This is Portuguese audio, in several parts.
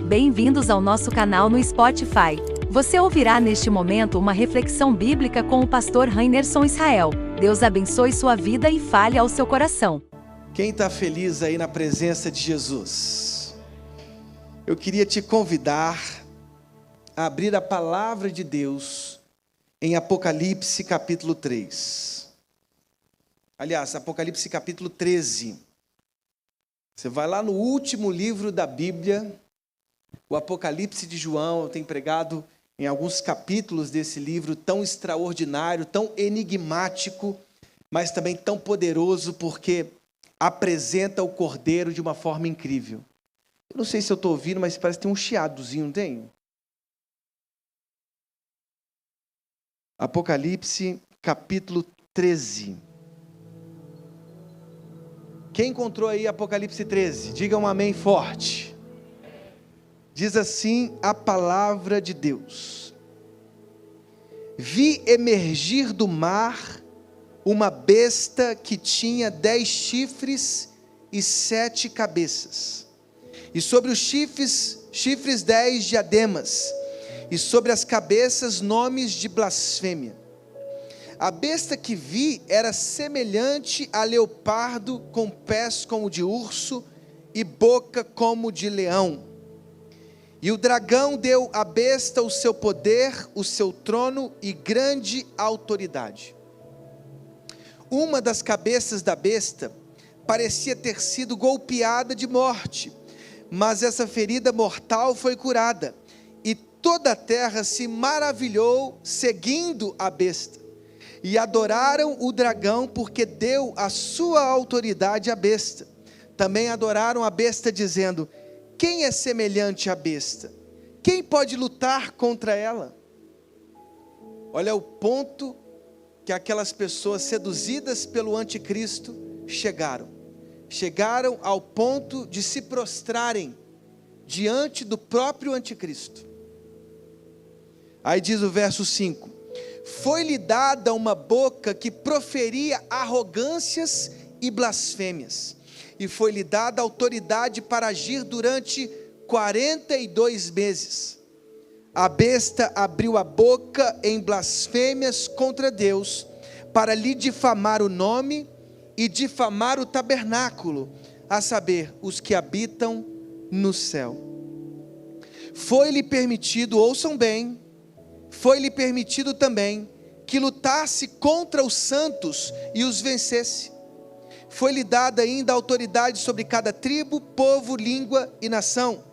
Bem-vindos ao nosso canal no Spotify. Você ouvirá neste momento uma reflexão bíblica com o pastor Rainerson Israel. Deus abençoe sua vida e fale ao seu coração. Quem está feliz aí na presença de Jesus? Eu queria te convidar a abrir a palavra de Deus em Apocalipse capítulo 3. Aliás, Apocalipse capítulo 13. Você vai lá no último livro da Bíblia, o Apocalipse de João. Eu tenho pregado em alguns capítulos desse livro tão extraordinário, tão enigmático, mas também tão poderoso, porque apresenta o Cordeiro de uma forma incrível. Eu não sei se eu estou ouvindo, mas parece que tem um chiadozinho, não tem? Apocalipse capítulo 13. Quem encontrou aí Apocalipse 13? Diga um amém forte. Diz assim a palavra de Deus: Vi emergir do mar uma besta que tinha 10 chifres e 7 cabeças, e sobre os chifres 10 diademas, e sobre as cabeças nomes de blasfêmia. A besta que vi era semelhante a leopardo, com pés como de urso e boca como de leão. E o dragão deu à besta o seu poder, o seu trono e grande autoridade. Uma das cabeças da besta parecia ter sido golpeada de morte, mas essa ferida mortal foi curada, e toda a terra se maravilhou seguindo a besta, e adoraram o dragão, porque deu a sua autoridade à besta. Também adoraram a besta, dizendo: quem é semelhante à besta? Quem pode lutar contra ela? Olha o ponto que aquelas pessoas seduzidas pelo anticristo chegaram. Chegaram ao ponto de se prostrarem diante do próprio anticristo. Aí diz o verso 5: Foi-lhe dada uma boca que proferia arrogâncias e blasfêmias, e foi-lhe dada autoridade para agir durante 42 meses. A besta abriu a boca em blasfêmias contra Deus, para lhe difamar o nome e difamar o tabernáculo, a saber, os que habitam no céu. Foi-lhe permitido, ouçam bem, foi-lhe permitido também que lutasse contra os santos e os vencesse. Foi-lhe dada ainda autoridade sobre cada tribo, povo, língua e nação,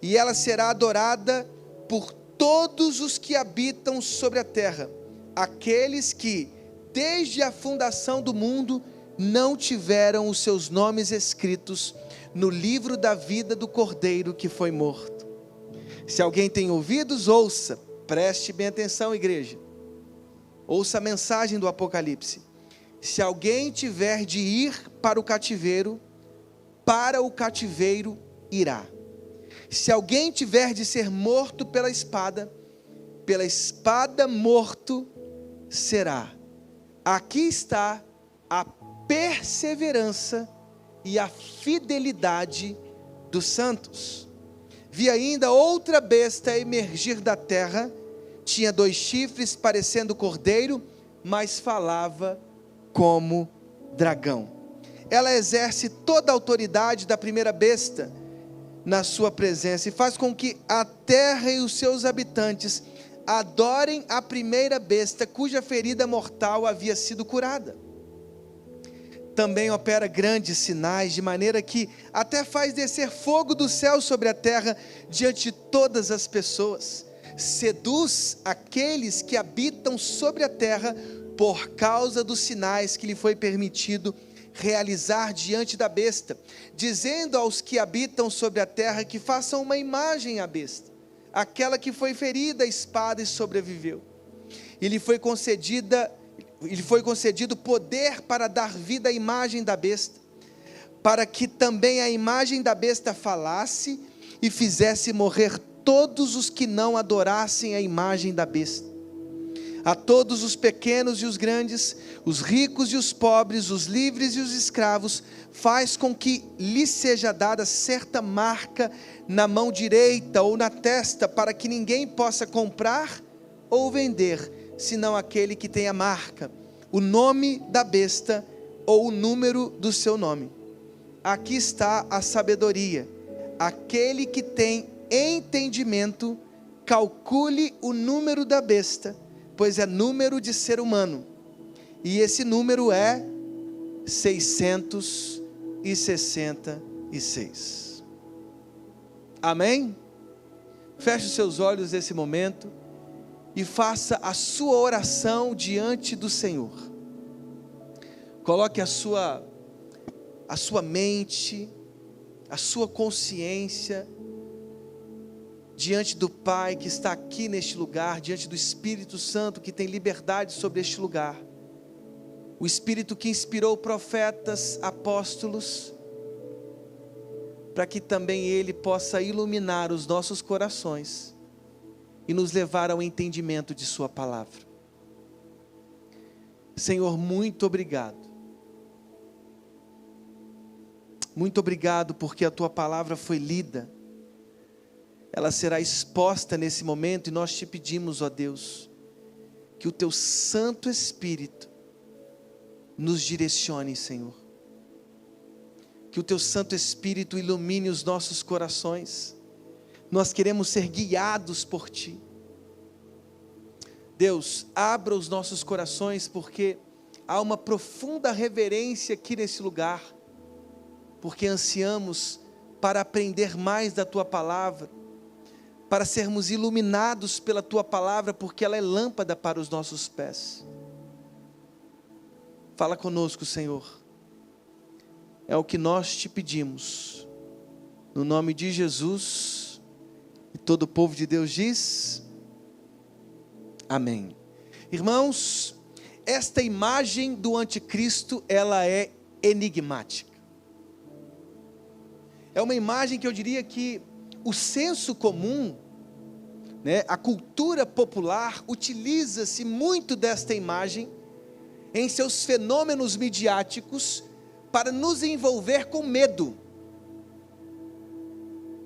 e ela será adorada por todos os que habitam sobre a terra, aqueles que, desde a fundação do mundo, não tiveram os seus nomes escritos no livro da vida do Cordeiro que foi morto. Se alguém tem ouvidos, ouça. Preste bem atenção, igreja. Ouça a mensagem do Apocalipse. Se alguém tiver de ir para o cativeiro irá. Se alguém tiver de ser morto pela espada morto será. Aqui está a perseverança e a fidelidade dos santos. Vi ainda outra besta emergir da terra, tinha 2 chifres parecendo cordeiro, mas falava como dragão. Ela exerce toda a autoridade da primeira besta na sua presença, e faz com que a terra e os seus habitantes adorem a primeira besta, cuja ferida mortal havia sido curada. Também opera grandes sinais, de maneira que até faz descer fogo do céu sobre a terra diante de todas as pessoas. Seduz aqueles que habitam sobre a terra por causa dos sinais que lhe foi permitido realizar diante da besta, dizendo aos que habitam sobre a terra que façam uma imagem à besta, aquela que foi ferida a espada e sobreviveu. E lhe foi concedido poder para dar vida à imagem da besta, para que também a imagem da besta falasse e fizesse morrer todos os que não adorassem a imagem da besta. A todos os pequenos e os grandes, os ricos e os pobres, os livres e os escravos, faz com que lhe seja dada certa marca na mão direita ou na testa, para que ninguém possa comprar ou vender, senão aquele que tem a marca, o nome da besta ou o número do seu nome. Aqui está a sabedoria. Aquele que tem entendimento, calcule o número da besta, pois é número de ser humano, e esse número é 666. Amém? Feche os seus olhos nesse momento e faça a sua oração diante do Senhor. Coloque a sua mente, a sua consciência diante do Pai que está aqui neste lugar, diante do Espírito Santo que tem liberdade sobre este lugar. O Espírito que inspirou profetas, apóstolos, para que também Ele possa iluminar os nossos corações e nos levar ao entendimento de Sua palavra. Senhor, muito obrigado. Muito obrigado porque a Tua palavra foi lida. Ela será exposta nesse momento e nós te pedimos, ó Deus, que o Teu Santo Espírito nos direcione, Senhor. Que o Teu Santo Espírito ilumine os nossos corações. Nós queremos ser guiados por Ti. Deus, abra os nossos corações, porque há uma profunda reverência aqui nesse lugar, porque ansiamos para aprender mais da Tua palavra, para sermos iluminados pela Tua palavra, porque ela é lâmpada para os nossos pés. Fala conosco, Senhor. É o que nós te pedimos, no nome de Jesus, e todo o povo de Deus diz, amém. Irmãos, esta imagem do anticristo, ela é enigmática. É uma imagem que eu diria que o senso comum, a cultura popular, utiliza-se muito desta imagem, em seus fenômenos midiáticos, para nos envolver com medo.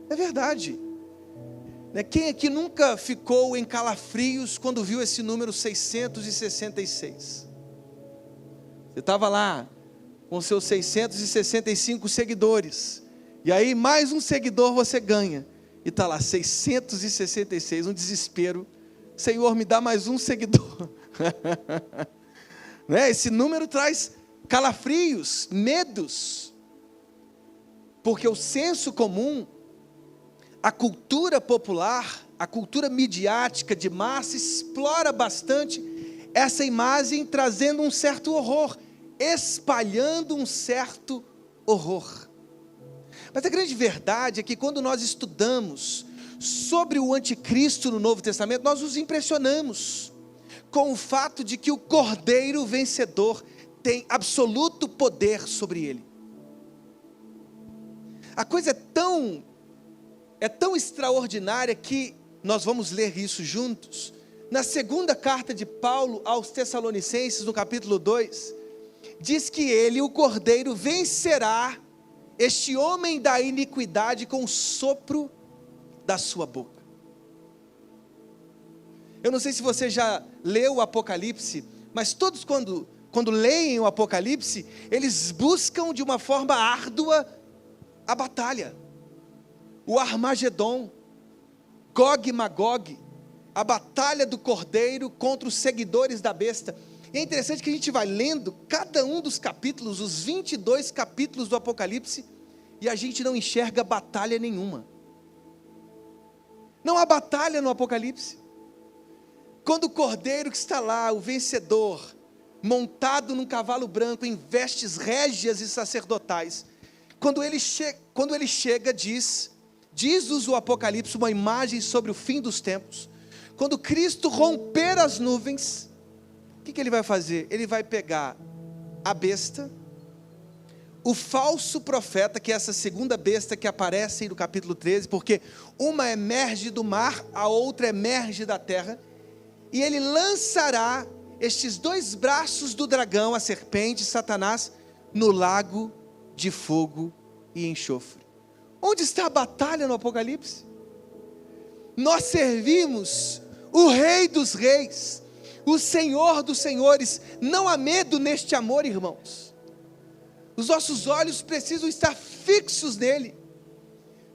É verdade. Quem aqui nunca ficou em calafrios quando viu esse número 666? Você estava lá com seus 665 seguidores, e aí mais um seguidor você ganha, e está lá 666, um desespero. Senhor, me dá mais um seguidor. Esse número traz calafrios, medos, porque o senso comum, a cultura popular, a cultura midiática de massa explora bastante essa imagem, trazendo um certo horror, espalhando um certo horror. Mas a grande verdade é que quando nós estudamos sobre o anticristo no Novo Testamento, nós nos impressionamos com o fato de que o Cordeiro vencedor tem absoluto poder sobre ele. A coisa é tão extraordinária que nós vamos ler isso juntos. Na segunda carta de Paulo aos Tessalonicenses, no capítulo 2, diz que ele, o Cordeiro, vencerá este homem da iniquidade com o sopro da sua boca. Eu não sei se você já leu o Apocalipse, mas todos quando leem o Apocalipse, eles buscam de uma forma árdua a batalha, o Armagedon, Gog e Magog, a batalha do Cordeiro contra os seguidores da besta. E é interessante que a gente vai lendo cada um dos capítulos, os 22 capítulos do Apocalipse, e a gente não enxerga batalha nenhuma. Não há batalha no Apocalipse. Quando o Cordeiro que está lá, o vencedor, montado num cavalo branco, em vestes régias e sacerdotais, quando ele chega, diz-nos o Apocalipse, uma imagem sobre o fim dos tempos. Quando Cristo romper as nuvens, o que ele vai fazer? Ele vai pegar a besta, o falso profeta, que é essa segunda besta que aparece aí no capítulo 13, porque uma emerge do mar, a outra emerge da terra, e ele lançará estes dois braços do dragão, a serpente, Satanás, no lago de fogo e enxofre. Onde está a batalha no Apocalipse? Nós servimos o Rei dos Reis, o Senhor dos Senhores. Não há medo neste amor, irmãos. Os nossos olhos precisam estar fixos nele,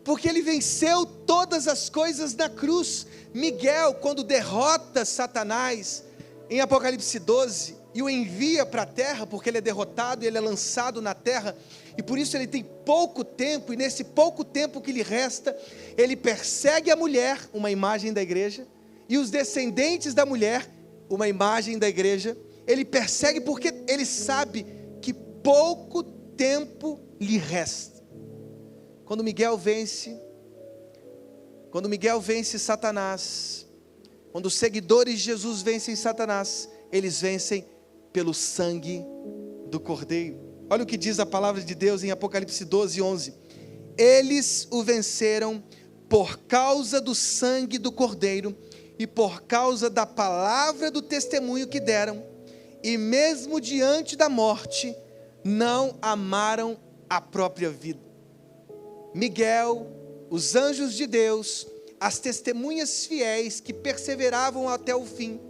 porque ele venceu todas as coisas na cruz. Miguel, quando derrota Satanás em Apocalipse 12, e o envia para a terra, porque ele é derrotado e ele é lançado na terra, e por isso ele tem pouco tempo, e nesse pouco tempo que lhe resta, ele persegue a mulher, uma imagem da igreja, e os descendentes da mulher, uma imagem da igreja. Ele persegue porque ele sabe que pouco tempo lhe resta. Quando Miguel vence Satanás, quando os seguidores de Jesus vencem Satanás, eles vencem pelo sangue do Cordeiro. Olha o que diz a palavra de Deus em Apocalipse 12, 11. Eles o venceram por causa do sangue do Cordeiro e por causa da palavra do testemunho que deram, e mesmo diante da morte, não amaram a própria vida. Miguel, os anjos de Deus, as testemunhas fiéis que perseveravam até o fim,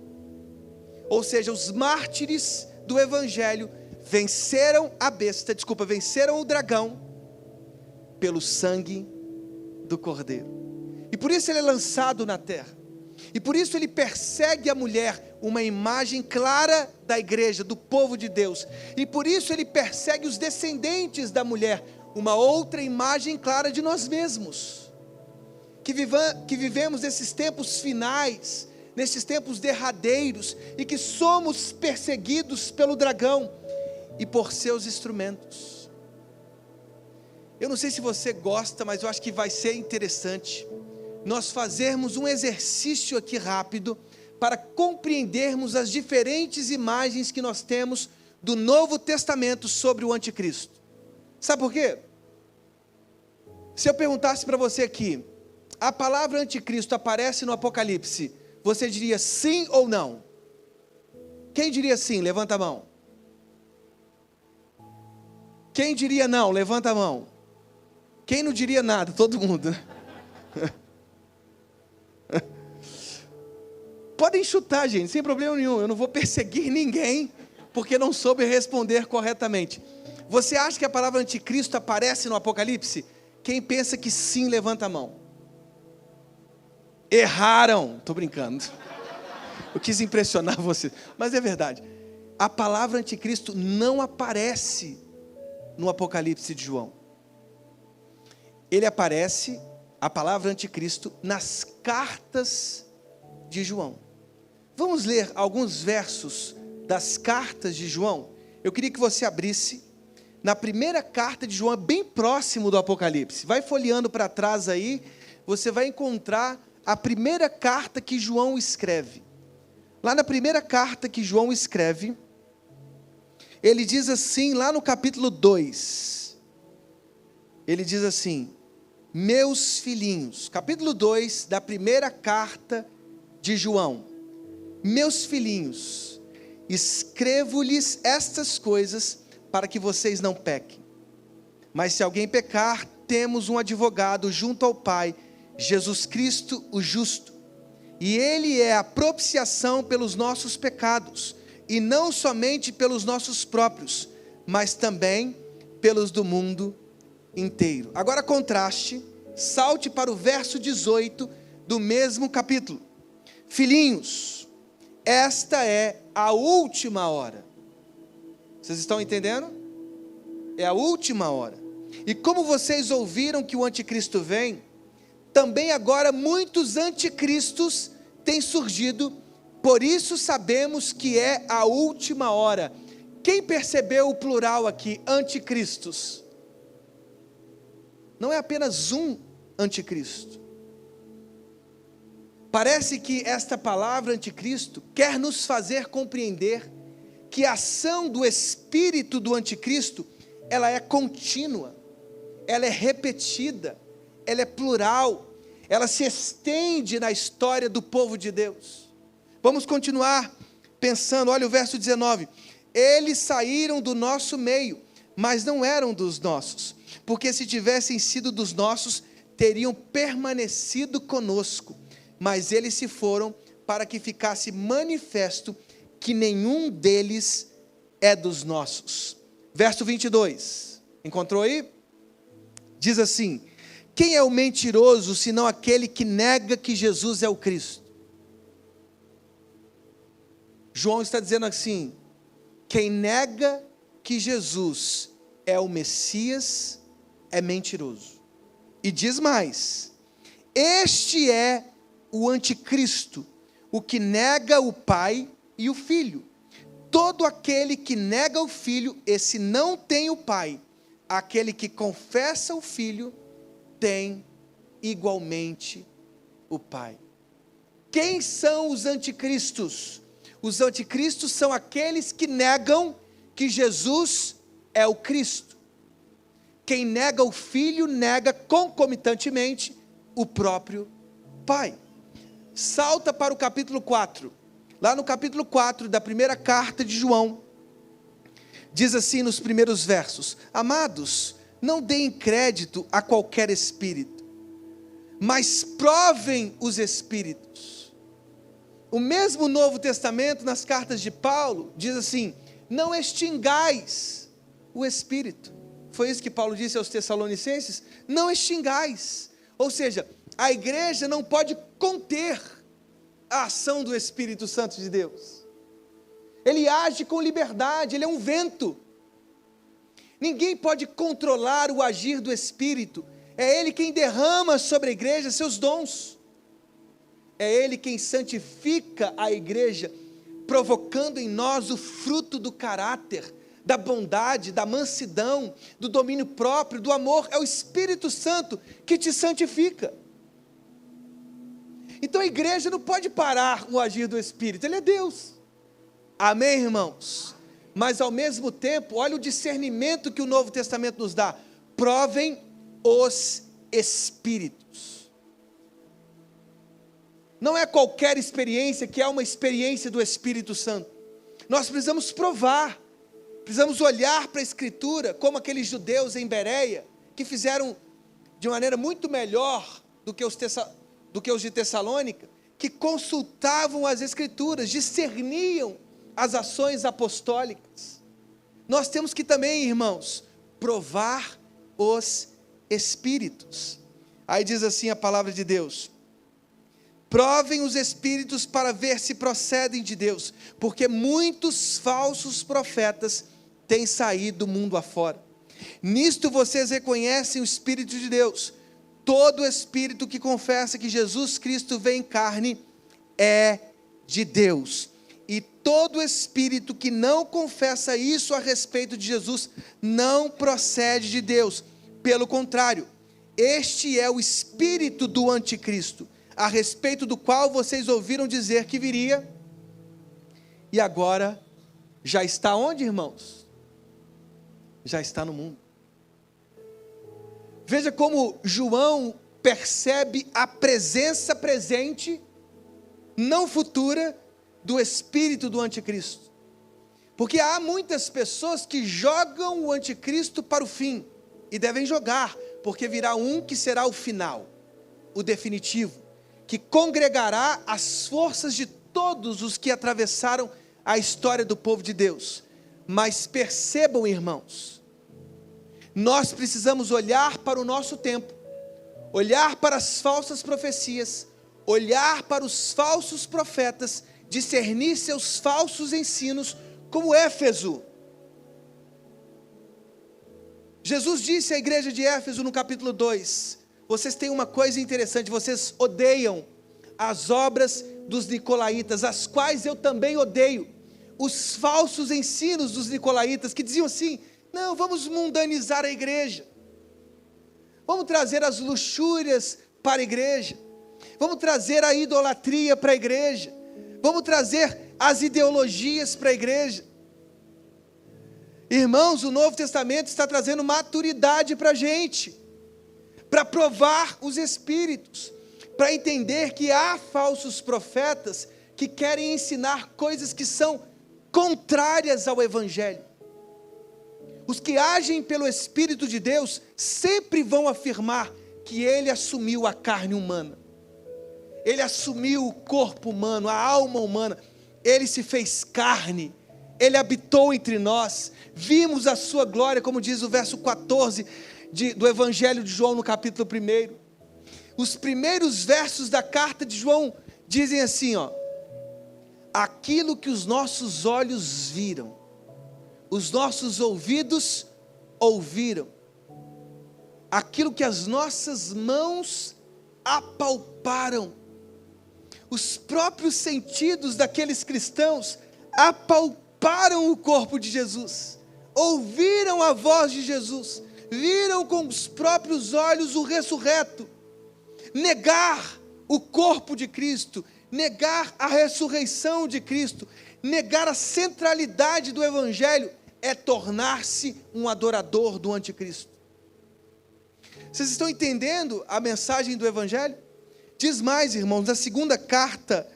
ou seja, os mártires do Evangelho, venceram o dragão pelo sangue do Cordeiro. E por isso ele é lançado na terra. E por isso ele persegue a mulher, uma imagem clara da igreja, do povo de Deus. E por isso ele persegue os descendentes da mulher, uma outra imagem clara de nós mesmos, que vivemos nesses tempos finais, nesses tempos derradeiros, e que somos perseguidos pelo dragão e por seus instrumentos. Eu não sei se você gosta, mas eu acho que vai ser interessante nós fazermos um exercício aqui rápido, para compreendermos as diferentes imagens que nós temos do Novo Testamento sobre o anticristo. Sabe por quê? Se eu perguntasse para você aqui, a palavra anticristo aparece no Apocalipse, você diria sim ou não? Quem diria sim? Levanta a mão. Quem diria não? Levanta a mão. Quem não diria nada? Todo mundo, né? Podem chutar, gente, sem problema nenhum. Eu não vou perseguir ninguém porque não soube responder corretamente. Você acha que a palavra anticristo aparece no Apocalipse? Quem pensa que sim, levanta a mão. Erraram. Estou brincando. Eu quis impressionar você, mas é verdade. A palavra anticristo não aparece no Apocalipse de João. Ele aparece, a palavra anticristo, nas cartas de João. Vamos ler alguns versos das cartas de João. Eu queria que você abrisse na primeira carta de João, bem próximo do Apocalipse. Vai folheando para trás aí, você vai encontrar a primeira carta que João escreve. Lá na primeira carta que João escreve, ele diz assim, lá no capítulo 2, ele diz assim: meus filhinhos, capítulo 2 da primeira carta de João, meus filhinhos, escrevo-lhes estas coisas para que vocês não pequem. Mas se alguém pecar, temos um advogado junto ao Pai, Jesus Cristo o justo, e ele é a propiciação pelos nossos pecados, e não somente pelos nossos próprios, mas também pelos do mundo inteiro. Agora contraste, salte para o verso 18 do mesmo capítulo. Filhinhos, esta é a última hora. Vocês estão entendendo? É a última hora. E como vocês ouviram que o anticristo vem, também agora muitos anticristos têm surgido, por isso sabemos que é a última hora. Quem percebeu o plural aqui, anticristos? Não é apenas um anticristo. Parece que esta palavra anticristo quer nos fazer compreender que a ação do espírito do anticristo, ela é contínua, ela é repetida, ela é plural, ela se estende na história do povo de Deus. Vamos continuar pensando, olha o verso 19. Eles saíram do nosso meio, mas não eram dos nossos, porque se tivessem sido dos nossos, teriam permanecido conosco, mas eles se foram para que ficasse manifesto que nenhum deles é dos nossos. Verso 22, encontrou aí? Diz assim: quem é o mentiroso, senão aquele que nega que Jesus é o Cristo? João está dizendo assim: quem nega que Jesus é o Messias, é mentiroso. E diz mais: este é o anticristo, o que nega o Pai e o Filho. Todo aquele que nega o Filho, esse não tem o Pai. Aquele que confessa o Filho, tem igualmente o Pai. Quem são os anticristos? Os anticristos são aqueles que negam que Jesus é o Cristo. Quem nega o Filho, nega concomitantemente o próprio Pai. Salta para o capítulo 4. Lá no capítulo 4 da primeira carta de João, diz assim nos primeiros versos: amados, não deem crédito a qualquer espírito, mas provem os espíritos. O mesmo Novo Testamento, nas cartas de Paulo, diz assim: não extingais o espírito. Foi isso que Paulo disse aos Tessalonicenses: não extingais. Ou seja, a igreja não pode conter a ação do Espírito Santo de Deus. Ele age com liberdade, ele é um vento. Ninguém pode controlar o agir do Espírito. É Ele quem derrama sobre a igreja seus dons. É Ele quem santifica a igreja, provocando em nós o fruto do caráter, da bondade, da mansidão, do domínio próprio, do amor. É o Espírito Santo que te santifica. Então a igreja não pode parar o agir do Espírito, Ele é Deus. Amém, irmãos? Mas ao mesmo tempo, olha o discernimento que o Novo Testamento nos dá: provem os espíritos. Não é qualquer experiência que é uma experiência do Espírito Santo. Nós precisamos provar, precisamos olhar para a Escritura, como aqueles judeus em Bereia, que fizeram de maneira muito melhor do que os de Tessalônica, que consultavam as Escrituras, discerniam as ações apostólicas. Nós temos que também, irmãos, provar os espíritos. Aí diz assim a palavra de Deus: provem os espíritos para ver se procedem de Deus, porque muitos falsos profetas têm saído do mundo afora. Nisto vocês reconhecem o Espírito de Deus. Todo espírito que confessa que Jesus Cristo veio em carne é de Deus. E todo espírito que não confessa isso a respeito de Jesus não procede de Deus. Pelo contrário, este é o espírito do anticristo, a respeito do qual vocês ouviram dizer que viria, e agora já está onde, irmãos? Já está no mundo. Veja como João percebe a presença presente, não futura, do espírito do anticristo. Porque há muitas pessoas que jogam o anticristo para o fim, e devem jogar, porque virá um que será o final, o definitivo, que congregará as forças de todos os que atravessaram a história do povo de Deus. Mas percebam, irmãos, nós precisamos olhar para o nosso tempo, olhar para as falsas profecias, olhar para os falsos profetas, discernir seus falsos ensinos, como Éfeso. Jesus disse à igreja de Éfeso no capítulo 2, vocês têm uma coisa interessante, vocês odeiam as obras dos nicolaítas, as quais eu também odeio. Os falsos ensinos dos nicolaítas, que diziam assim: não, vamos mundanizar a igreja, vamos trazer as luxúrias para a igreja, vamos trazer a idolatria para a igreja, vamos trazer as ideologias para a igreja. Irmãos, o Novo Testamento está trazendo maturidade para a gente, para provar os espíritos, para entender que há falsos profetas que querem ensinar coisas que são contrárias ao Evangelho. Os que agem pelo Espírito de Deus sempre vão afirmar que Ele assumiu a carne humana, Ele assumiu o corpo humano, a alma humana, Ele se fez carne, Ele habitou entre nós, vimos a sua glória, como diz o verso 14 do Evangelho de João no capítulo 1. Os primeiros versos da carta de João dizem assim, aquilo que os nossos olhos viram, os nossos ouvidos ouviram, aquilo que as nossas mãos apalparam, os próprios sentidos daqueles cristãos apalparam o corpo de Jesus, ouviram a voz de Jesus, viram com os próprios olhos o ressurreto. Negar o corpo de Cristo, negar a ressurreição de Cristo, negar a centralidade do Evangelho, é tornar-se um adorador do anticristo. Vocês estão entendendo a mensagem do Evangelho? Diz mais, irmãos, na segunda carta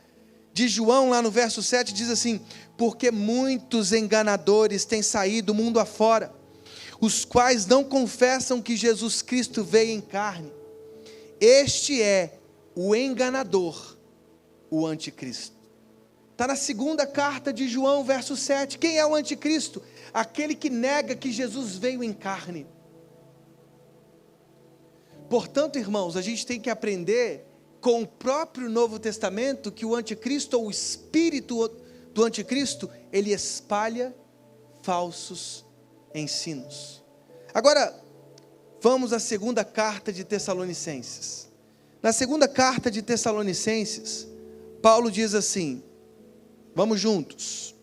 de João, lá no verso 7, diz assim: porque muitos enganadores têm saído mundo afora, os quais não confessam que Jesus Cristo veio em carne. Este é o enganador, o anticristo. Está na segunda carta de João, verso 7. Quem é o anticristo? Aquele que nega que Jesus veio em carne. Portanto, irmãos, a gente tem que aprender com o próprio Novo Testamento que o anticristo, ou o espírito do anticristo, ele espalha falsos ensinos. Agora, vamos à segunda carta de Tessalonicenses. Na segunda carta de Tessalonicenses, Paulo diz assim, vamos juntos.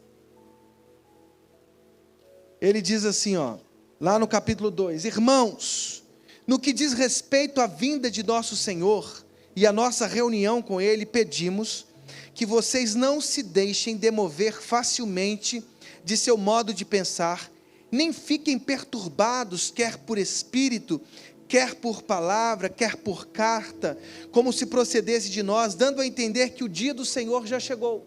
Ele diz assim, lá no capítulo 2, irmãos, no que diz respeito à vinda de nosso Senhor e à nossa reunião com Ele, pedimos que vocês não se deixem demover facilmente de seu modo de pensar, nem fiquem perturbados, quer por espírito, quer por palavra, quer por carta, como se procedesse de nós, dando a entender que o dia do Senhor já chegou.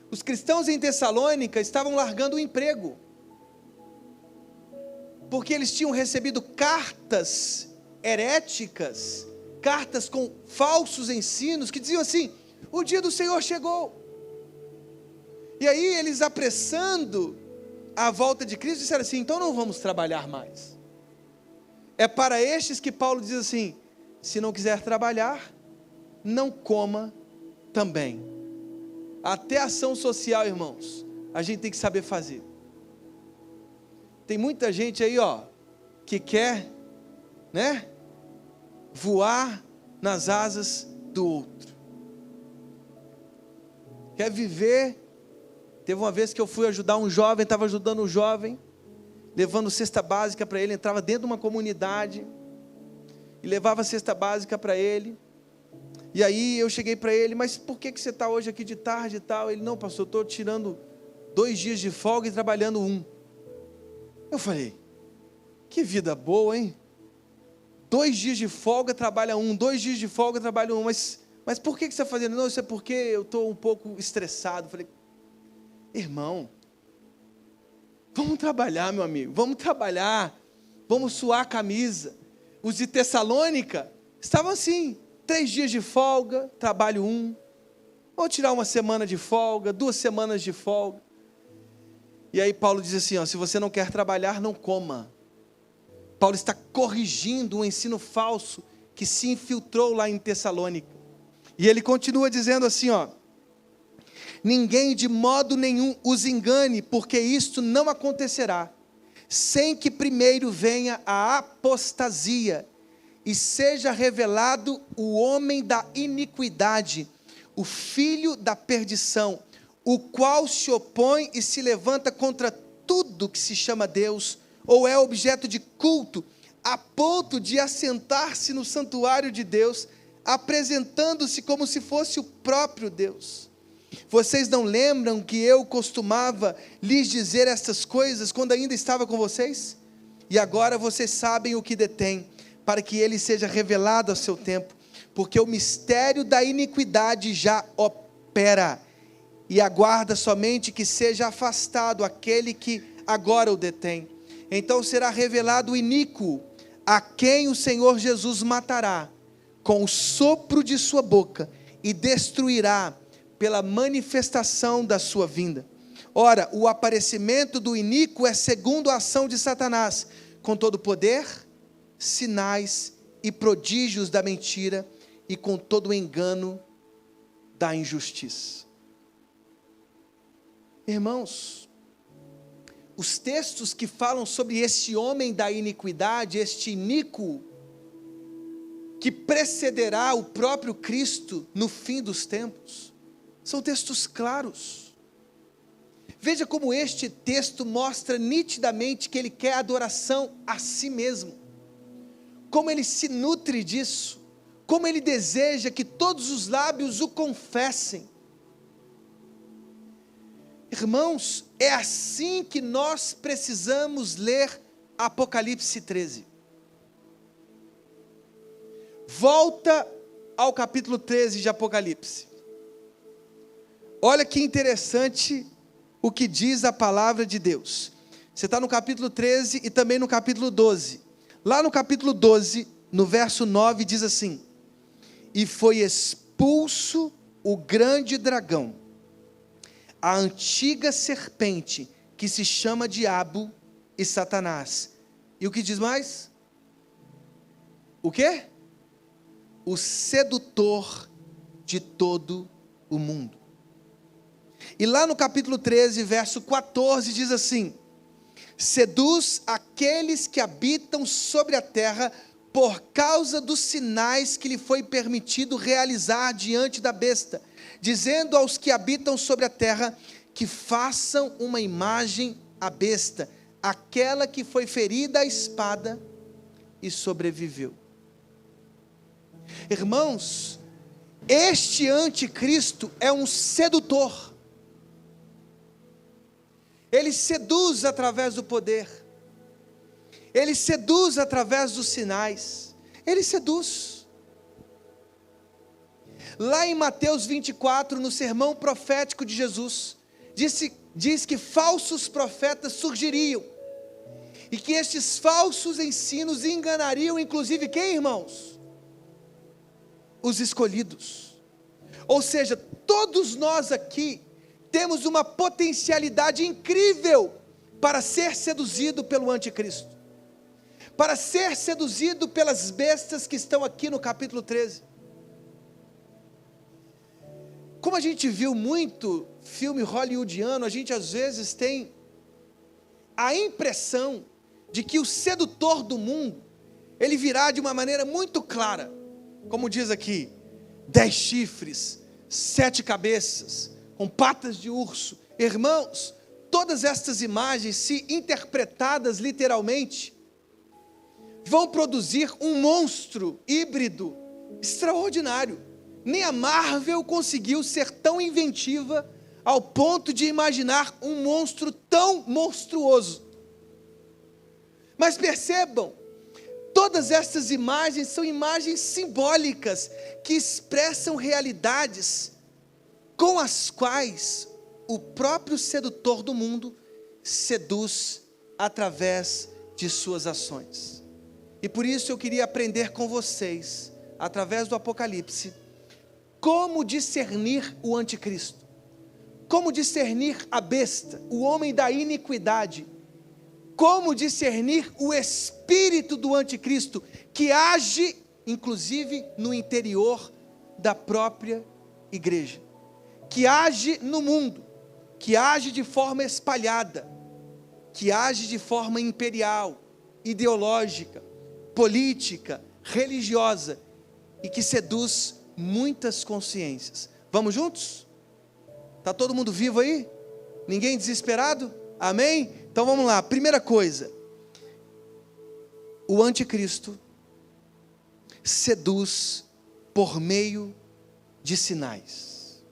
Os cristãos em Tessalônica estavam largando o emprego, porque eles tinham recebido cartas heréticas, cartas com falsos ensinos, que diziam assim, o dia do Senhor chegou. E aí eles, apressando a volta de Cristo, disseram assim, então não vamos trabalhar mais. É para estes que Paulo diz assim, se não quiser trabalhar, não coma também. Até ação social, irmãos, a gente tem que saber fazer. Tem muita gente aí, que quer, voar nas asas do outro. Quer viver. Teve uma vez que eu fui ajudar um jovem, estava ajudando um jovem, levando cesta básica para ele, entrava dentro de uma comunidade, e levava cesta básica para ele, e aí eu cheguei para ele, mas por que você está hoje aqui de tarde e tal? Ele, não pastor, eu estou tirando 2 dias de folga e trabalhando 1. Eu falei, que vida boa, hein? 2 dias de folga, trabalha 1, 2 dias de folga, trabalha 1, mas por que você está fazendo? Não, isso é porque eu estou um pouco estressado. Eu falei, irmão, vamos trabalhar, meu amigo, vamos trabalhar, vamos suar a camisa. Os de Tessalônica estavam assim, 3 dias de folga, trabalho 1, vou tirar 1 semana de folga, 2 semanas de folga. E aí Paulo diz assim, se você não quer trabalhar, não coma. Paulo está corrigindo um ensino falso que se infiltrou lá em Tessalônica. E ele continua dizendo assim, ninguém de modo nenhum os engane, porque isto não acontecerá, sem que primeiro venha a apostasia, e seja revelado o homem da iniquidade, o filho da perdição, o qual se opõe e se levanta contra tudo que se chama Deus, ou é objeto de culto, a ponto de assentar-se no santuário de Deus, apresentando-se como se fosse o próprio Deus. Vocês não lembram que eu costumava lhes dizer estas coisas quando ainda estava com vocês? E agora vocês sabem o que detém, para que ele seja revelado a seu tempo. porque o mistério da iniquidade já opera, e aguarda somente que seja afastado aquele que agora o detém. Então será revelado o iníquo, a quem o Senhor Jesus matará com o sopro de sua boca, e destruirá pela manifestação da sua vinda. Ora, o aparecimento do iníquo é segundo a ação de Satanás, com todo poder, sinais e prodígios da mentira, e com todo o engano da injustiça. Irmãos, os textos que falam sobre este homem da iniquidade, este iníquo, que precederá o próprio Cristo no fim dos tempos, são textos claros. Veja como este texto mostra nitidamente que ele quer adoração a si mesmo, como ele se nutre disso, como ele deseja que todos os lábios o confessem. Irmãos, é assim que nós precisamos ler Apocalipse 13. Volta ao capítulo 13 de Apocalipse. Olha que interessante o que diz a palavra de Deus. Você está no capítulo 13 e também no capítulo 12. Lá no capítulo 12, no verso 9, diz assim: e foi expulso o grande dragão, a antiga serpente, que se chama Diabo e Satanás. E o que diz mais? O quê? O sedutor de todo o mundo. E lá no capítulo 13, verso 14, diz assim: seduz aqueles que habitam sobre a terra, por causa dos sinais que lhe foi permitido realizar diante da besta, dizendo aos que habitam sobre a terra, que façam uma imagem à besta, aquela que foi ferida à espada e sobreviveu. Irmãos, este anticristo é um sedutor. Ele seduz através do poder, ele seduz através dos sinais, ele seduz. Lá em Mateus 24, no sermão profético de Jesus, diz que falsos profetas surgiriam, e que estes falsos ensinos enganariam inclusive quem, irmãos? Os escolhidos. Ou seja, todos nós aqui temos uma potencialidade incrível para ser seduzido pelo anticristo, para ser seduzido pelas bestas que estão aqui no capítulo 13. Como a gente viu muito filme hollywoodiano, a gente às vezes tem a impressão de que o sedutor do mundo, ele virá de uma maneira muito clara, como diz aqui, 10 chifres, 7 cabeças, com patas de urso. Irmãos, todas estas imagens, se interpretadas literalmente, vão produzir um monstro híbrido extraordinário. Nem a Marvel conseguiu ser tão inventiva ao ponto de imaginar um monstro tão monstruoso. Mas percebam, todas estas imagens são imagens simbólicas que expressam realidades com as quais o próprio sedutor do mundo seduz através de suas ações. E por isso eu queria aprender com vocês, através do Apocalipse, como discernir o anticristo, como discernir a besta, o homem da iniquidade, como discernir o espírito do anticristo, que age inclusive no interior da própria igreja, que age no mundo, que age de forma espalhada, que age de forma imperial, ideológica, política, religiosa, e que seduz muitas consciências. Vamos juntos? Está todo mundo vivo aí? Ninguém desesperado? Amém? Então vamos lá, primeira coisa, o anticristo seduz por meio de sinais.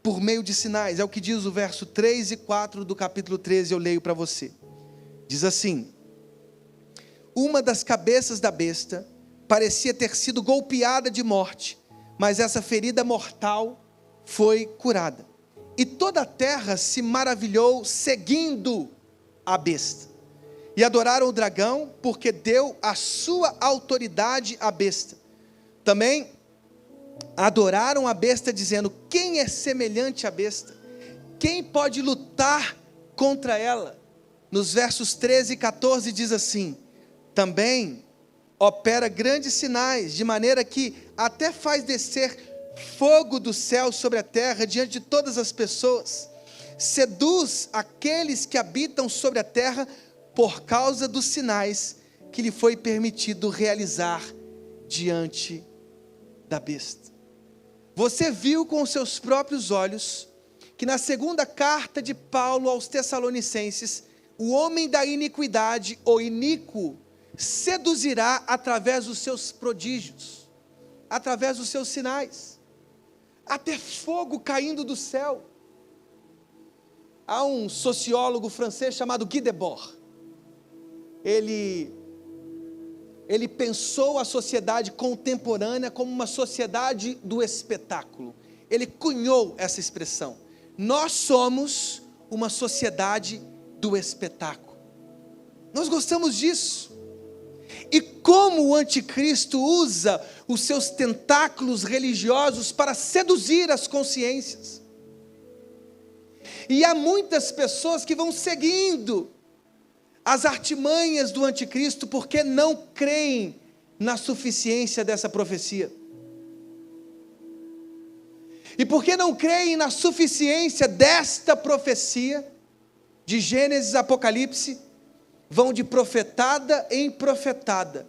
Por meio de sinais, é o que diz o verso 3 e 4 do capítulo 13, eu leio para você. Diz assim: uma das cabeças da besta parecia ter sido golpeada de morte, mas essa ferida mortal foi curada. E toda a terra se maravilhou seguindo a besta. E adoraram o dragão, porque deu a sua autoridade à besta. Também adoraram a besta, dizendo: quem é semelhante à besta? Quem pode lutar contra ela? Nos versos 13 e 14 diz assim: também opera grandes sinais, de maneira que até faz descer fogo do céu sobre a terra diante de todas as pessoas. Seduz aqueles que habitam sobre a terra por causa dos sinais que lhe foi permitido realizar diante da besta. Você viu com os seus próprios olhos que na segunda carta de Paulo aos Tessalonicenses, o homem da iniquidade, ou iníquo, seduzirá através dos seus prodígios, através dos seus sinais, até fogo caindo do céu. Há um sociólogo francês chamado Guy Debord. Ele pensou a sociedade contemporânea como uma sociedade do espetáculo. Ele cunhou essa expressão: nós somos uma sociedade do espetáculo. Nós gostamos disso. E como o anticristo usa os seus tentáculos religiosos para seduzir as consciências. E há muitas pessoas que vão seguindo as artimanhas do anticristo porque não creem na suficiência dessa profecia. E porque não creem na suficiência desta profecia, de Gênesis a Apocalipse, vão de profetada em profetada,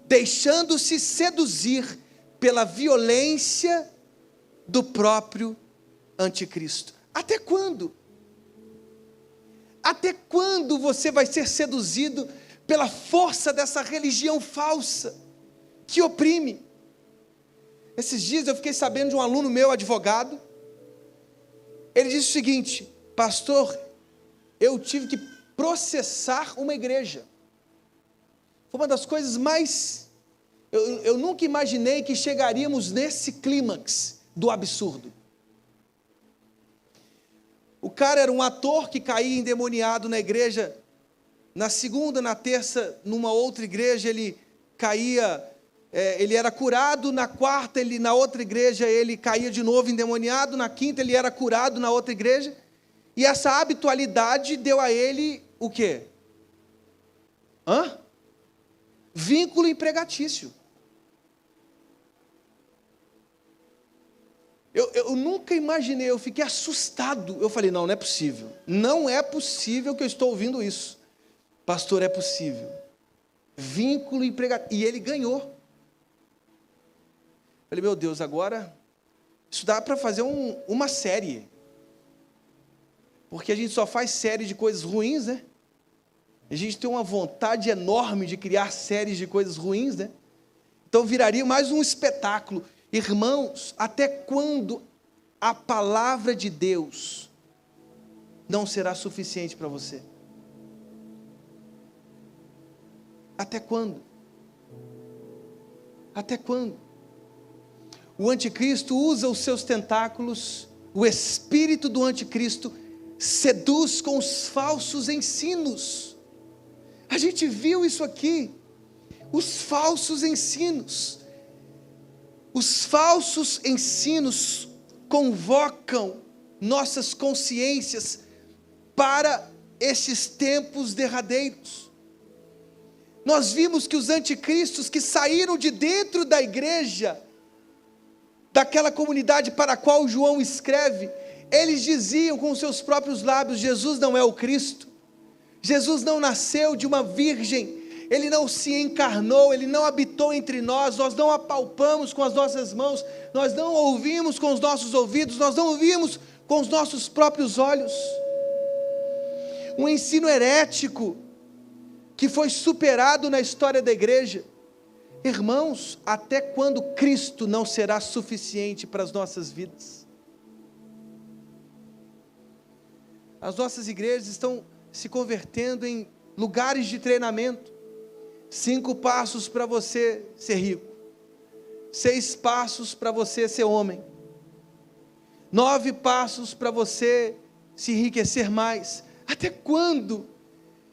deixando-se seduzir pela violência do próprio anticristo. Até quando? Até quando você vai ser seduzido pela força dessa religião falsa, que oprime? Esses dias eu fiquei sabendo de um aluno meu, advogado. Ele disse o seguinte: pastor, eu tive que processar uma igreja. Foi uma das coisas mais... Eu nunca imaginei que chegaríamos nesse clímax do absurdo. O cara era um ator que caía endemoniado na igreja. Na segunda, na terça, numa outra igreja, ele caía, ele era curado. Na quarta, na outra igreja, ele caía de novo endemoniado. Na quinta, ele era curado na outra igreja. E essa habitualidade deu a ele o quê? Vínculo empregatício. Eu nunca imaginei, eu fiquei assustado. Eu falei: não é possível. Não é possível que eu estou ouvindo isso. Pastor, é possível. Vínculo empregatício. E ele ganhou. Falei: meu Deus, agora isso dá para fazer uma série. Porque a gente só faz série de coisas ruins, né? A gente tem uma vontade enorme de criar séries de coisas ruins, né? Então viraria mais um espetáculo. Irmãos, até quando a palavra de Deus não será suficiente para você? Até quando? Até quando? O anticristo usa os seus tentáculos, o espírito do anticristo seduz com os falsos ensinos. A gente viu isso aqui, os falsos ensinos. Os falsos ensinos convocam nossas consciências para esses tempos derradeiros. Nós vimos que os anticristos que saíram de dentro da igreja, daquela comunidade para a qual João escreve, eles diziam com seus próprios lábios: Jesus não é o Cristo, Jesus não nasceu de uma virgem, Ele não se encarnou, Ele não habitou entre nós, nós não apalpamos com as nossas mãos, nós não ouvimos com os nossos ouvidos, nós não ouvimos com os nossos próprios olhos. Um ensino herético que foi superado na história da igreja. Irmãos, até quando Cristo não será suficiente para as nossas vidas? As nossas igrejas estão se convertendo em lugares de treinamento, 5 passos para você ser rico, 6 passos para você ser homem, 9 passos para você se enriquecer mais. Até quando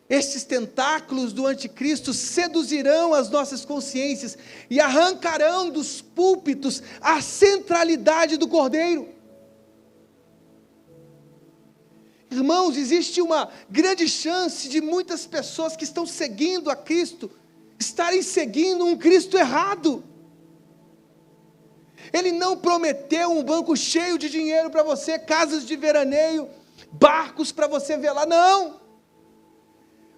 estes tentáculos do anticristo seduzirão as nossas consciências e arrancarão dos púlpitos a centralidade do Cordeiro? Irmãos, existe uma grande chance de muitas pessoas que estão seguindo a Cristo estarem seguindo um Cristo errado. Ele não prometeu um banco cheio de dinheiro para você, casas de veraneio, barcos para você ver lá, não.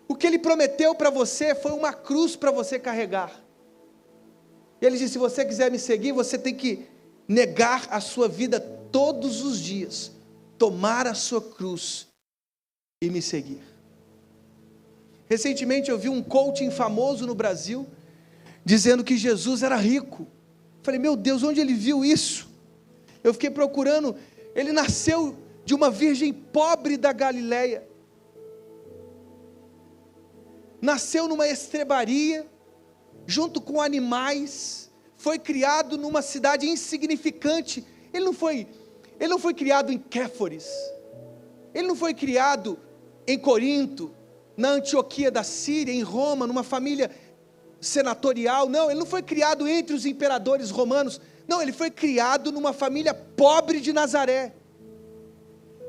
O que Ele prometeu para você foi uma cruz para você carregar. Ele disse: se você quiser me seguir, você tem que negar a sua vida todos os dias, tomar a sua cruz e me seguir. Recentemente eu vi um coaching famoso no Brasil, dizendo que Jesus era rico. Falei: meu Deus, onde ele viu isso? Eu fiquei procurando. Ele nasceu de uma virgem pobre da Galileia, nasceu numa estrebaria, junto com animais, foi criado numa cidade insignificante. Ele não foi criado em Kéforis, ele não foi criado em Corinto, na Antioquia da Síria, em Roma, numa família senatorial, não. Ele não foi criado entre os imperadores romanos, não. Ele foi criado numa família pobre de Nazaré,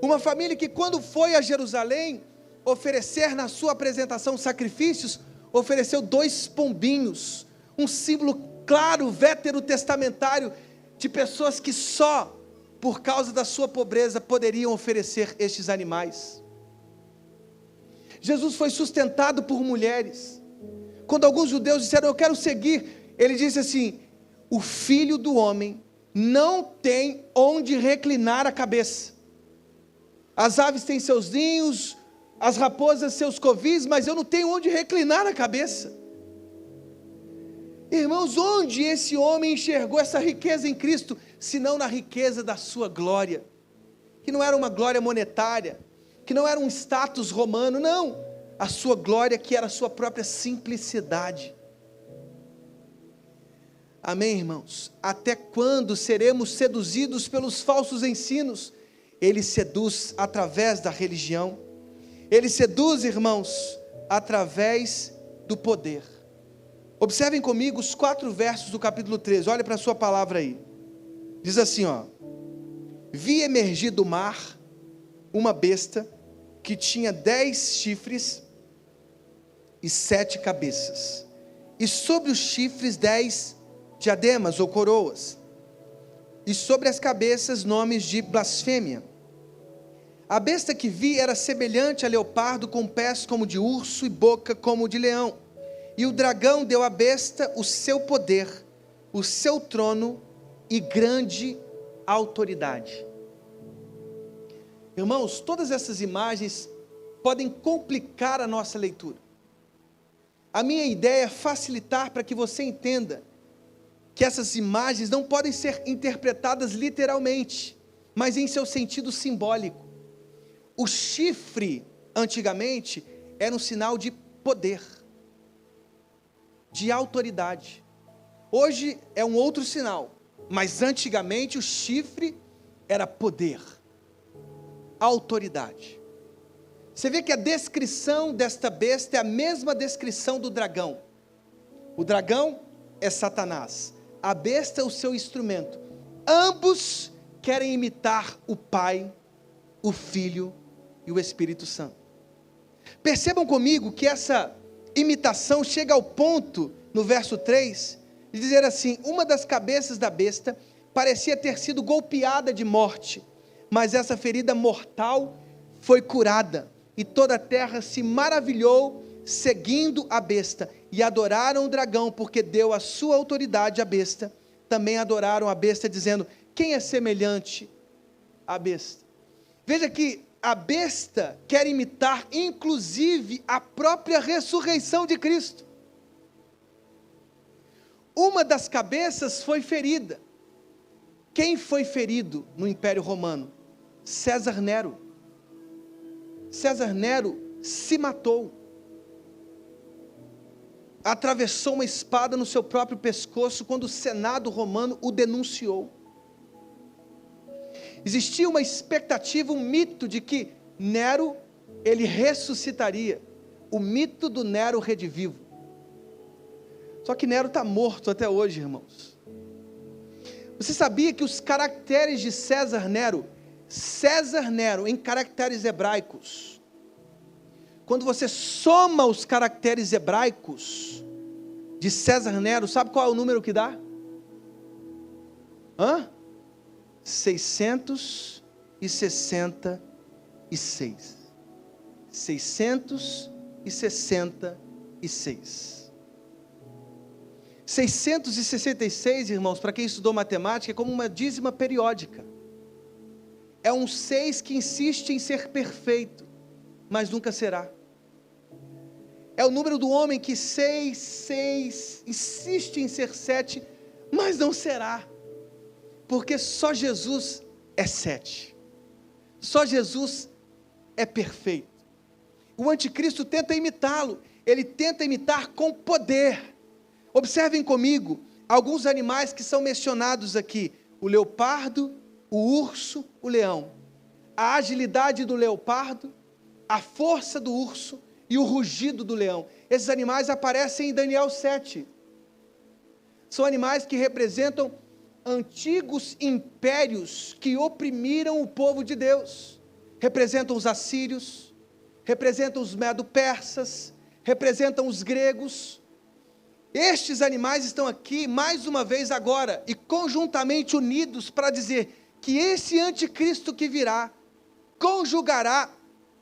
uma família que, quando foi a Jerusalém oferecer na sua apresentação sacrifícios, ofereceu 2 pombinhos, um símbolo claro, veterotestamentário, de pessoas que só por causa da sua pobreza poderiam oferecer estes animais. Jesus foi sustentado por mulheres. Quando alguns judeus disseram: eu quero seguir, ele disse assim: o Filho do Homem não tem onde reclinar a cabeça. As aves têm seus ninhos, as raposas seus covis, mas eu não tenho onde reclinar a cabeça. Irmãos, onde esse homem enxergou essa riqueza em Cristo, senão na riqueza da sua glória, que não era uma glória monetária, que não era um status romano, não, a sua glória que era a sua própria simplicidade. Amém, irmãos? Até quando seremos seduzidos pelos falsos ensinos? Ele seduz através da religião, ele seduz, irmãos, através do poder. Observem comigo os 4 versos do capítulo 13, olha para a sua palavra aí. Diz assim, ó: vi emergir do mar uma besta que tinha 10 chifres e 7 cabeças, e sobre os chifres 10 diademas ou coroas, e sobre as cabeças nomes de blasfêmia. A besta que vi era semelhante a leopardo, com pés como de urso e boca como de leão. E o dragão deu à besta o seu poder, o seu trono e grande autoridade. Irmãos, todas essas imagens podem complicar a nossa leitura. A minha ideia é facilitar para que você entenda que essas imagens não podem ser interpretadas literalmente, mas em seu sentido simbólico. O chifre, antigamente, era um sinal de poder, de autoridade. Hoje é um outro sinal, mas antigamente o chifre era poder, autoridade. Você vê que a descrição desta besta é a mesma descrição do dragão. O dragão é Satanás, a besta é o seu instrumento. Ambos querem imitar o Pai, o Filho e o Espírito Santo. Percebam comigo que essa imitação chega ao ponto, no verso 3, de dizer assim: uma das cabeças da besta parecia ter sido golpeada de morte, mas essa ferida mortal foi curada, e toda a terra se maravilhou seguindo a besta, e adoraram o dragão, porque deu a sua autoridade à besta. Também adoraram a besta, dizendo: quem é semelhante à besta? Veja que a besta quer imitar, inclusive, a própria ressurreição de Cristo. Uma das cabeças foi ferida. Quem foi ferido no Império Romano? César Nero. César Nero se matou. atravessou uma espada no seu próprio pescoço quando o Senado romano o denunciou. Existia uma expectativa, um mito de que Nero, ele ressuscitaria. O mito do Nero redivivo. Só que Nero está morto até hoje, irmãos. Você sabia que os caracteres de César Nero, em caracteres hebraicos, quando você soma os caracteres hebraicos de César Nero, sabe qual é o número que dá? 666. 666. 666, irmãos, para quem estudou matemática, é como uma dízima periódica. É um 6 que insiste em ser perfeito, mas nunca será. É o número do homem que 6 insiste em ser 7, mas não será. Porque só Jesus é 7. Só Jesus é perfeito. O anticristo tenta imitá-lo. Ele tenta imitar com poder. Observem comigo alguns animais que são mencionados aqui: o leopardo, o urso, o leão. A agilidade do leopardo, a força do urso e o rugido do leão. Esses animais aparecem em Daniel 7. São animais que representam antigos impérios que oprimiram o povo de Deus. Representam os assírios, representam os medo-persas, representam os gregos. Estes animais estão aqui mais uma vez agora e conjuntamente unidos para dizer que esse anticristo que virá conjugará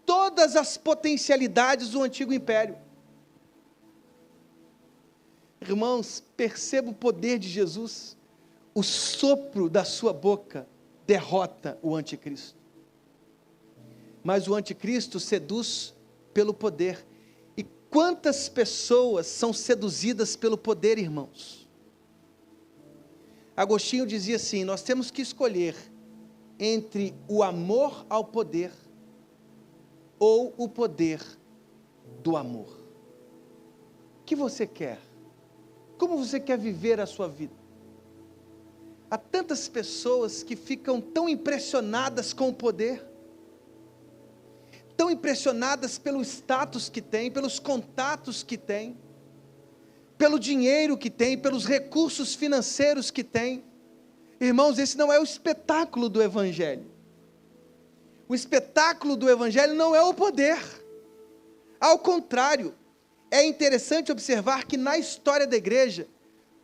todas as potencialidades do antigo império. Irmãos, perceba o poder de Jesus. O sopro da sua boca derrota o anticristo. Mas o anticristo seduz pelo poder. E quantas pessoas são seduzidas pelo poder, irmãos? Agostinho dizia assim: nós temos que escolher entre o amor ao poder ou o poder do amor. O que você quer? Como você quer viver a sua vida? Há tantas pessoas que ficam tão impressionadas com o poder, tão impressionadas pelo status que tem, pelos contatos que tem, pelo dinheiro que tem, pelos recursos financeiros que tem. Irmãos, esse não é o espetáculo do Evangelho. O espetáculo do Evangelho não é o poder. Ao contrário, é interessante observar que na história da igreja,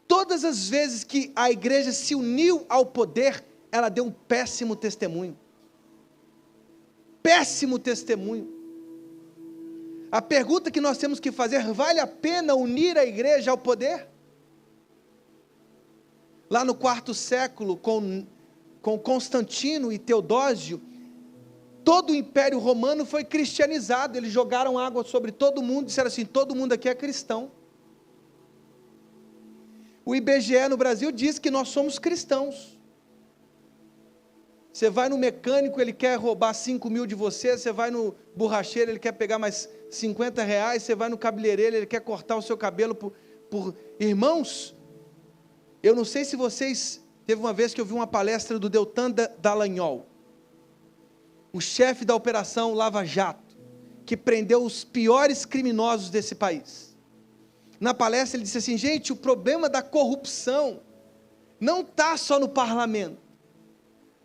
todas as vezes que a igreja se uniu ao poder, ela deu um péssimo testemunho. Péssimo testemunho. A pergunta que nós temos que fazer: vale a pena unir a igreja ao poder? Lá no 4º século, com Constantino e Teodósio, todo o Império Romano foi cristianizado. Eles jogaram água sobre todo mundo, disseram assim: todo mundo aqui é cristão. O IBGE no Brasil diz que nós somos cristãos. Você vai no mecânico, ele quer roubar 5 mil de você. Você vai no borracheiro, ele quer pegar mais 50 reais. Você vai no cabeleireiro, ele quer cortar o seu cabelo por... Irmãos, eu não sei se vocês... Teve uma vez que eu vi uma palestra do Deltan Dallagnol, o chefe da operação Lava Jato, que prendeu os piores criminosos desse país. Na palestra ele disse assim: gente, o problema da corrupção não está só no parlamento,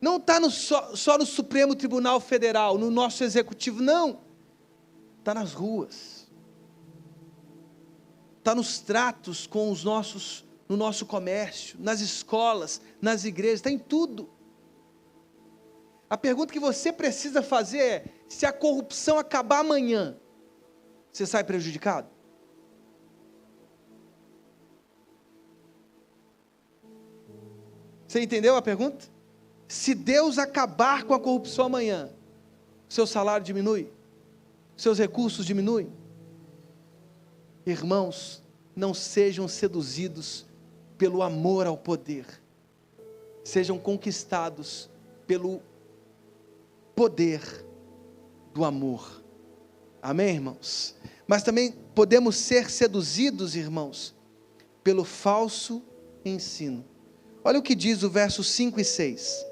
não está só no Supremo Tribunal Federal, no nosso executivo, não, está nas ruas, está nos tratos com os nossos, no nosso comércio, nas escolas, nas igrejas, está em tudo. A pergunta que você precisa fazer é: se a corrupção acabar amanhã, você sai prejudicado? Você entendeu a pergunta? Se Deus acabar com a corrupção amanhã, seu salário diminui? Seus recursos diminuem? Irmãos, não sejam seduzidos pelo amor ao poder. Sejam conquistados pelo poder do amor. Amém, irmãos? Mas também podemos ser seduzidos, irmãos, pelo falso ensino. Olha o que diz o verso 5 e 6.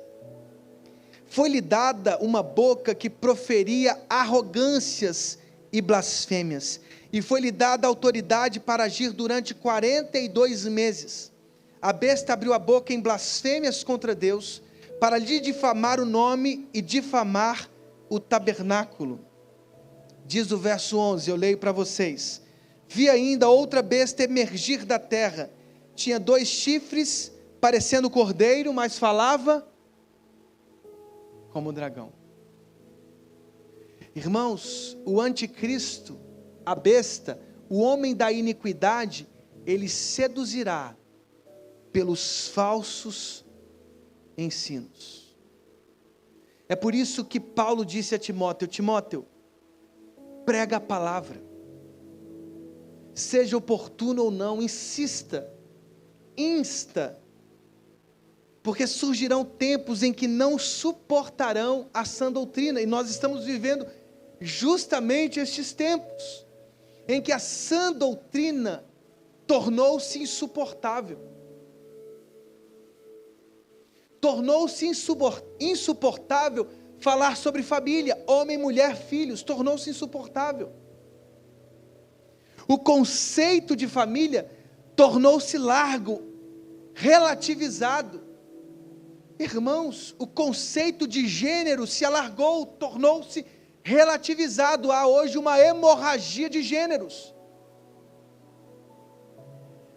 Foi-lhe dada uma boca que proferia arrogâncias e blasfêmias, e foi-lhe dada autoridade para agir durante 42 meses. A besta abriu a boca em blasfêmias contra Deus, para lhe difamar o nome e difamar o tabernáculo. Diz o verso 11, eu leio para vocês. Vi ainda outra besta emergir da terra. Tinha 2 chifres, parecendo cordeiro, mas falava como o dragão. Irmãos, o anticristo, a besta, o homem da iniquidade, ele seduzirá pelos falsos ensinos. É por isso que Paulo disse a Timóteo: Timóteo, prega a palavra, seja oportuno ou não, insista, insta, porque surgirão tempos em que não suportarão a sã doutrina, e nós estamos vivendo justamente estes tempos, em que a sã doutrina tornou-se insuportável. Tornou-se insuportável falar sobre família, homem, mulher, filhos, tornou-se insuportável. O conceito de família tornou-se largo, relativizado. Irmãos, o conceito de gênero se alargou, tornou-se relativizado. Há hoje uma hemorragia de gêneros.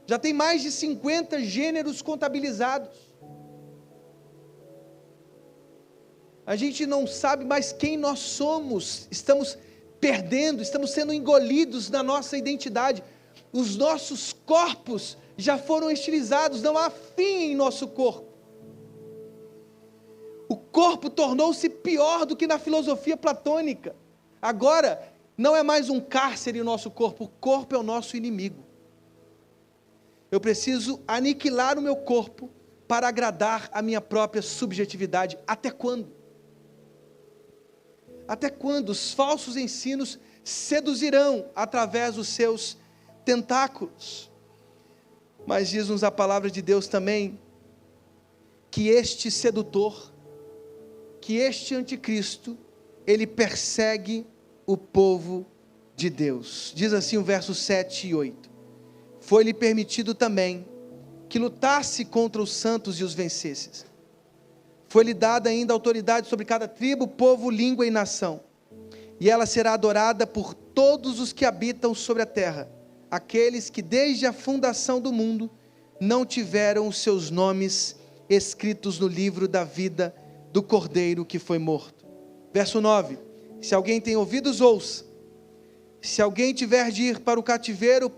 Já tem mais de 50 gêneros contabilizados. A gente não sabe mais quem nós somos, estamos perdendo, estamos sendo engolidos na nossa identidade. Os nossos corpos já foram estilizados, não há fim em nosso corpo. O corpo tornou-se pior do que na filosofia platônica. Agora, não é mais um cárcere o nosso corpo, o corpo é o nosso inimigo. Eu preciso aniquilar o meu corpo para agradar a minha própria subjetividade. Até quando? Até quando os falsos ensinos seduzirão através dos seus tentáculos? Mas diz-nos a palavra de Deus também, que este sedutor, que este anticristo, ele persegue o povo de Deus. Diz assim o verso 7 e 8. Foi-lhe permitido também que lutasse contra os santos e os vencesse. Foi-lhe dada ainda autoridade sobre cada tribo, povo, língua e nação. E ela será adorada por todos os que habitam sobre a terra, aqueles que desde a fundação do mundo não tiveram os seus nomes escritos no livro da vida do Cordeiro que foi morto. Verso 9. Se alguém tem ouvidos, ouça. Se alguém tiver de ir para o cativeiro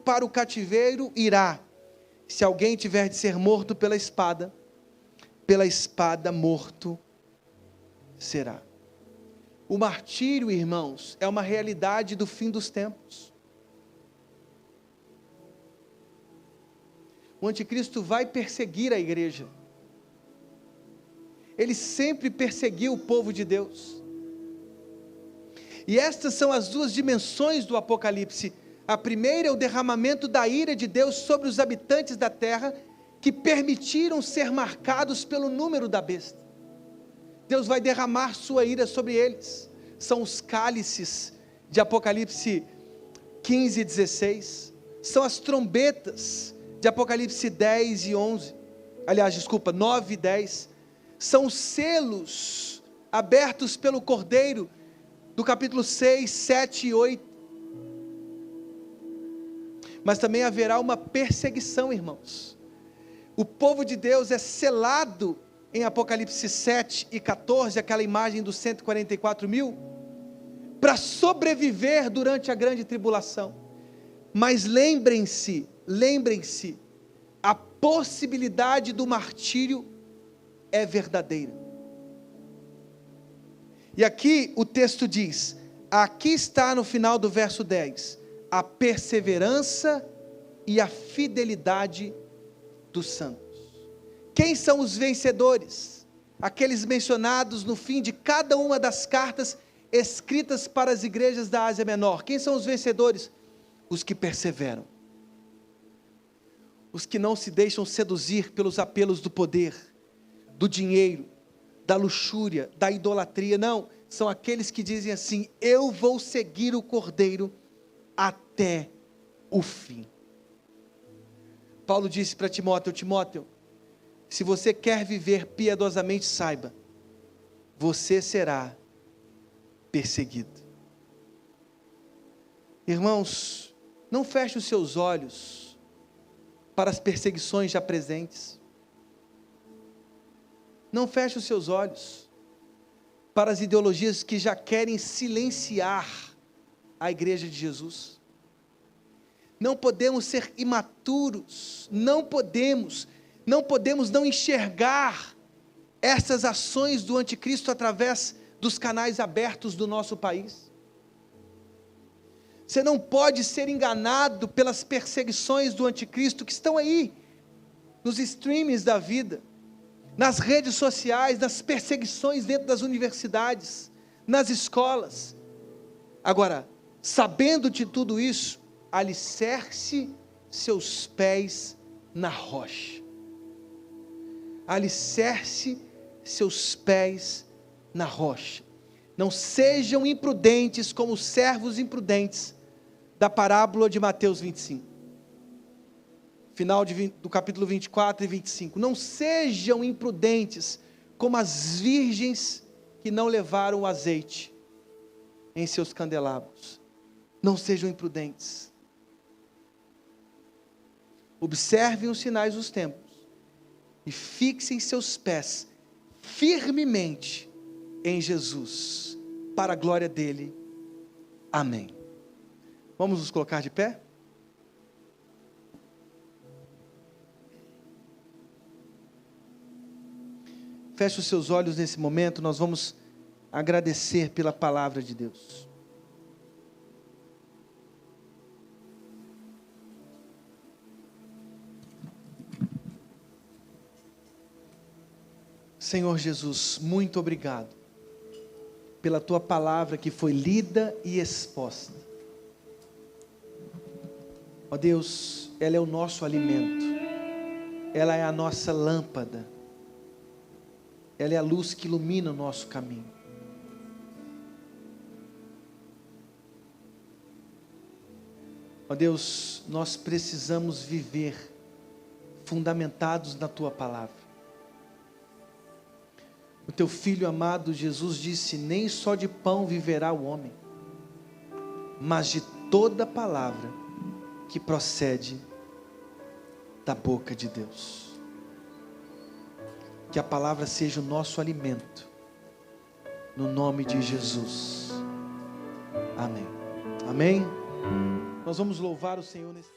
irá. Se alguém tiver de ser morto pela espada morto será. O martírio, irmãos, é uma realidade do fim dos tempos. O anticristo vai perseguir a igreja. Ele sempre perseguiu o povo de Deus. E estas são as 2 dimensões do Apocalipse. A primeira é o derramamento da ira de Deus sobre os habitantes da terra, que permitiram ser marcados pelo número da besta. Deus vai derramar sua ira sobre eles. São os cálices de Apocalipse 15 e 16. São as trombetas de Apocalipse 10 e 11. Aliás, 9 e 10. São os selos abertos pelo Cordeiro do capítulo 6, 7 e 8. Mas também haverá uma perseguição, irmãos. O povo de Deus é selado em Apocalipse 7 e 14, aquela imagem dos 144 mil, para sobreviver durante a grande tribulação. Mas lembrem-se, a possibilidade do martírio é verdadeira. E aqui o texto diz, aqui está no final do verso 10, a perseverança e a fidelidade dos santos. Quem são os vencedores? Aqueles mencionados no fim de cada uma das cartas escritas para as igrejas da Ásia Menor. Quem são os vencedores? os que perseveram, os que não se deixam seduzir pelos apelos do poder, do dinheiro, da luxúria, da idolatria. Não, são aqueles que dizem assim: eu vou seguir o Cordeiro até o fim. Paulo disse para Timóteo: Timóteo, se você quer viver piedosamente, saiba, você será perseguido. Irmãos, não feche os seus olhos para as perseguições já presentes. Não feche os seus olhos para as ideologias que já querem silenciar a igreja de Jesus. Não podemos ser imaturos, não podemos não enxergar essas ações do anticristo através dos canais abertos do nosso país. Você não pode ser enganado pelas perseguições do anticristo que estão aí, nos streamings da vida, nas redes sociais, nas perseguições dentro das universidades, nas escolas. Agora, sabendo de tudo isso, alicerce seus pés na rocha. Alicerce seus pés na rocha. Não sejam imprudentes como os servos imprudentes da parábola de Mateus 25. Final do capítulo 24 e 25. Não sejam imprudentes como as virgens que não levaram o azeite em seus candelabros. Não sejam imprudentes. Observem os sinais dos tempos e fixem seus pés firmemente em Jesus, para a glória dele. Amém. Vamos nos colocar de pé? Feche os seus olhos nesse momento, nós vamos agradecer pela palavra de Deus. Senhor Jesus, muito obrigado pela tua palavra que foi lida e exposta. Ó Deus, ela é o nosso alimento, ela é a nossa lâmpada, ela é a luz que ilumina o nosso caminho. Ó Deus, nós precisamos viver fundamentados na tua palavra. O teu filho amado Jesus disse: nem só de pão viverá o homem, mas de toda palavra que procede da boca de Deus. Que a palavra seja o nosso alimento, no nome de Jesus. Amém. Amém. Nós vamos louvar o Senhor nesse